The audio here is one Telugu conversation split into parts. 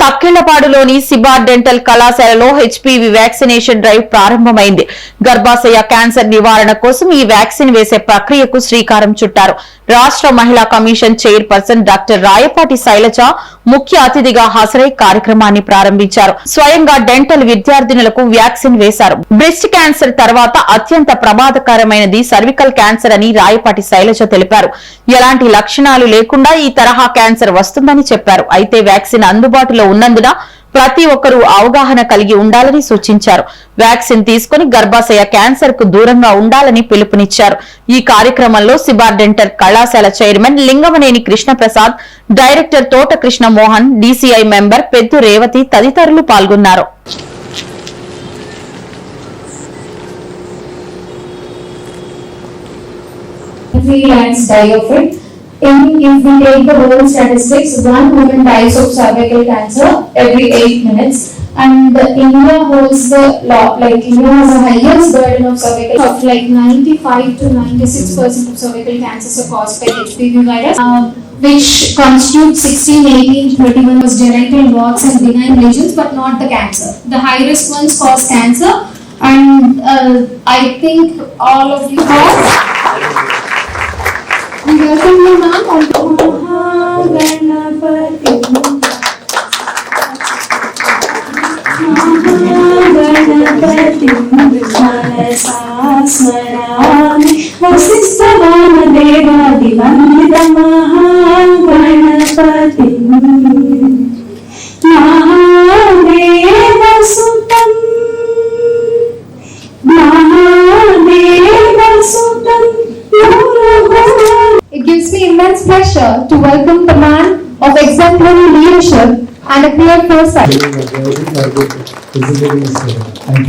తక్కిళ్లపాడులోని సిబార్ డెంటల్ కళాశాలలో హెచ్పివి వ్యాక్సినేషన్ డ్రైవ్ ప్రారంభమైంది. గర్భాశయ క్యాన్సర్ నివారణ కోసం ఈ వ్యాక్సిన్ వేసే ప్రక్రియకు శ్రీకారం చుట్టారు. రాష్ట్ర మహిళా commission chairperson doctor Rayapati Sailaja ముఖ్య అతిథిగా హాజరై కార్యక్రమాన్ని ప్రారంభించారు. స్వయంగా డెంటల్ విద్యార్థినులకు వ్యాక్సిన్ వేశారు. బ్రెస్ట్ క్యాన్సర్ తర్వాత అత్యంత ప్రమాదకరమైనది సర్వికల్ క్యాన్సర్ అని రాయపాటి శైలజ తెలిపారు. ఎలాంటి లక్షణాలు లేకుండా ఈ తరహా క్యాన్సర్ వస్తుందని చెప్పారు. అయితే వ్యాక్సిన్ అందుబాటులో ఉన్నందున ప్రతి ఒక్కరూ అవగాహన కలిగి ఉండాలని సూచించారు. వ్యాక్సిన్ తీసుకుని గర్భాశయ క్యాన్సర్ కు దూరంగా ఉండాలని పిలుపునిచ్చారు. ఈ కార్యక్రమంలో సిబార్ డెంటల్ కళాశాల చైర్మన్ లింగమనేని కృష్ణప్రసాద్, డైరెక్టర్ తోట కృష్ణ మోహన్, డీసీఐ మెంబర్ పెద్దు రేవతి తదితరులు పాల్గొన్నారు. If we take the whole statistics, one woman dies of cervical cancer every 8 minutes, and India holds the India has the highest burden of cervical of 95 to 96% of cervical cancers are caused by HPV virus, which constitutes 16, 18, 31 was genital warts and benign lesions, but not the cancer. The high risk ones cause cancer, and I think all of you have. Welcome you ma'am on Mahaganapati Manasa Smarami Vasisthavana Devadi Vandita Mahaganapati Mahadeva Sutam Mahadeva Sutam. It gives me immense pleasure to welcome the man of exemplary leadership and a clear foresight.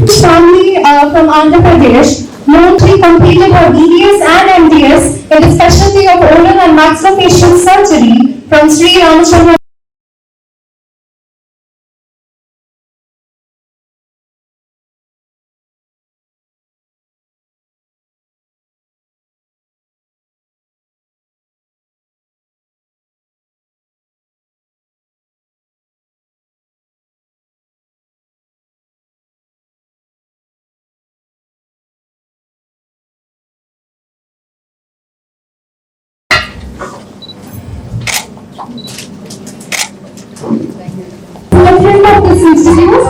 His family from Andhra Pradesh, Montri completed her BDS and MDS in the specialty of oral and maxillofacial surgery from Sri Ramachandra. President of this institute,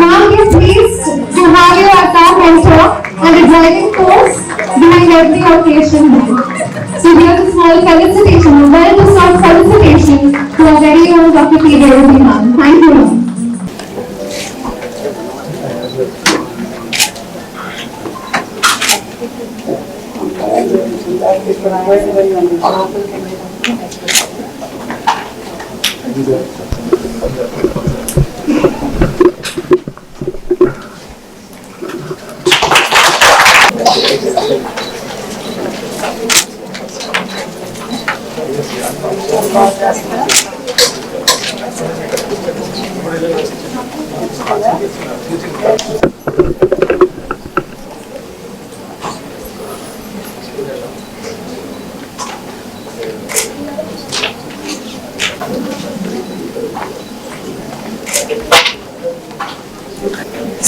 now we are pleased to have you as our mentor and a driving force behind every occasion. So here's a small felicitation, a well-deserved felicitation to our very own Dr. P. Ravati ma'am. Thank you ma'am.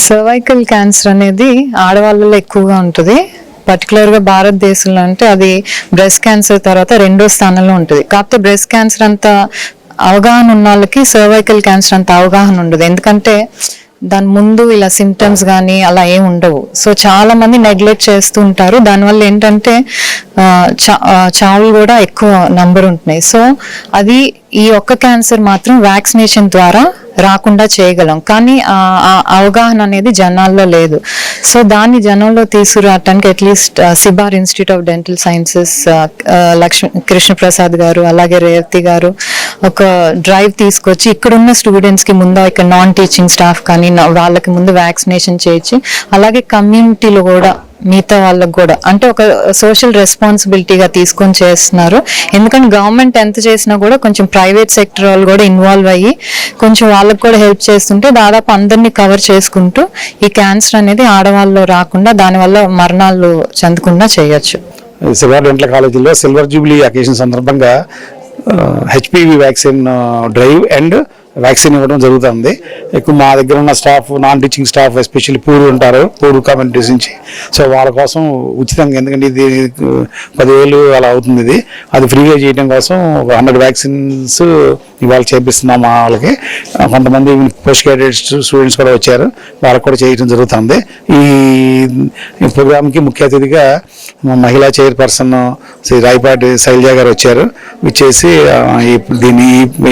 Cervical cancer అనేది ఆడవాళ్ళలో ఎక్కువగా ఉంటుంది. పర్టికులర్గా భారతదేశంలో అంటే అది బ్రెస్ట్ క్యాన్సర్ తర్వాత రెండో స్థానంలో ఉంటుంది. కాకపోతే బ్రెస్ట్ క్యాన్సర్ అంత అవగాహన ఉన్న వాళ్ళకి సర్వైకల్ క్యాన్సర్ అంత అవగాహన ఉండదు. ఎందుకంటే దాని ముందు ఇలా సిమ్టమ్స్ కానీ అలా ఏం ఉండవు. సో చాలా మంది నెగ్లెక్ట్ చేస్తూ ఉంటారు. దానివల్ల ఏంటంటే చావులు కూడా ఎక్కువ నంబర్ ఉంటున్నాయి. సో అది ఈ ఒక్క క్యాన్సర్ మాత్రం వ్యాక్సినేషన్ ద్వారా రాకుండా చేయగలం. కానీ ఆ అవగాహన అనేది జనాల్లో లేదు. సో దాన్ని జనంలో తీసుకురావటానికి at least Sibar institute of dental sciences Krishnaprasad గారు అలాగే రేవతి గారు ఒక డ్రైవ్ తీసుకొచ్చి ఇక్కడున్న స్టూడెంట్స్కి ముందు ఇక్కడ నాన్ టీచింగ్ స్టాఫ్ కానీ వాళ్ళకి ముందు వ్యాక్సినేషన్ చేయించి అలాగే కమ్యూనిటీలో కూడా మిగతా వాళ్ళకు కూడా అంటే ఒక సోషల్ రెస్పాన్సిబిలిటీగా తీసుకొని చేస్తున్నారు. ఎందుకంటే గవర్నమెంట్ ఎంత చేసినా కూడా కొంచెం ప్రైవేట్ సెక్టర్ వాళ్ళు కూడా ఇన్వాల్వ్ అయ్యి కొంచెం వాళ్ళకు కూడా హెల్ప్ చేస్తుంటే దాదాపు అందరినీ కవర్ చేసుకుంటూ ఈ క్యాన్సర్ అనేది ఆడవాళ్ళలో రాకుండా దానివల్ల మరణాలు చెందకుండా చేయొచ్చు. సిబార్ డెంటల్ కాలేజీలో సిల్వర్ జూబ్లీ అకేషన్ సందర్భంగా HPV vaccine drive and vaccine ఇవ్వడం జరుగుతుంది. ఎక్కువ మా దగ్గర ఉన్న staff, non teaching staff, especially poor communities నుంచి, సో వాళ్ళ కోసం ఉచితంగా, ఎందుకంటే ఇది 10,000 అలా అవుతుంది, ఇది అది ఫ్రీగా చేయడం కోసం 100 వ్యాక్సిన్స్ ఇవాళ చేపిస్తున్నాం మా వాళ్ళకి. కొంతమంది పోస్ట్ గ్రాడ్యుయేట్ స్టూడెంట్స్ కూడా వచ్చారు, వాళ్ళకి కూడా చేయడం జరుగుతుంది. ఈ ప్రోగ్రామ్కి ముఖ్య అతిథిగా మహిళా చైర్పర్సన్ శ్రీ రాయపాటి శైలజ గారు వచ్చారు. ఇచ్చేసి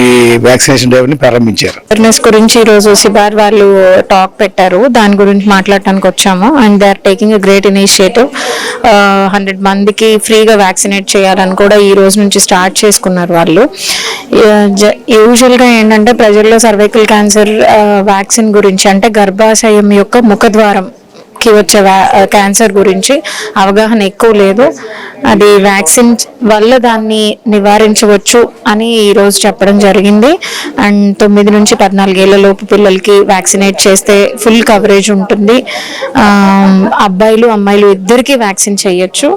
ఈ వ్యాక్సినేషన్ డ్రైవ్ని ప్రారంభించారు. అవేర్నెస్ గురించి ఈరోజు సిబార్ వాళ్ళు టాక్ పెట్టారు, దాని గురించి మాట్లాడటానికి వచ్చాము. And they are taking a great initiative. 100 మందికి ఫ్రీగా వ్యాక్సినేట్ చేయాలని కూడా ఈ రోజు నుంచి స్టార్ట్ చేసుకున్నారు వాళ్ళు. యూజువల్గా ఏంటంటే ప్రజల్లో సర్వైకల్ క్యాన్సర్ వ్యాక్సిన్ గురించి, అంటే గర్భాశయం యొక్క ముఖద్వారం వచ్చే క్యాన్సర్ గురించి అవగాహన ఎక్కువ లేదు. అది వ్యాక్సిన్ వల్ల దాన్ని నివారించవచ్చు అని ఈరోజు చెప్పడం జరిగింది. అండ్ 9 నుంచి 14 ఏళ్ల లోపు పిల్లలకి వ్యాక్సినేట్ చేస్తే ఫుల్ కవరేజ్ ఉంటుంది. అబ్బాయిలు అమ్మాయిలు ఇద్దరికీ వ్యాక్సిన్ చేయొచ్చు.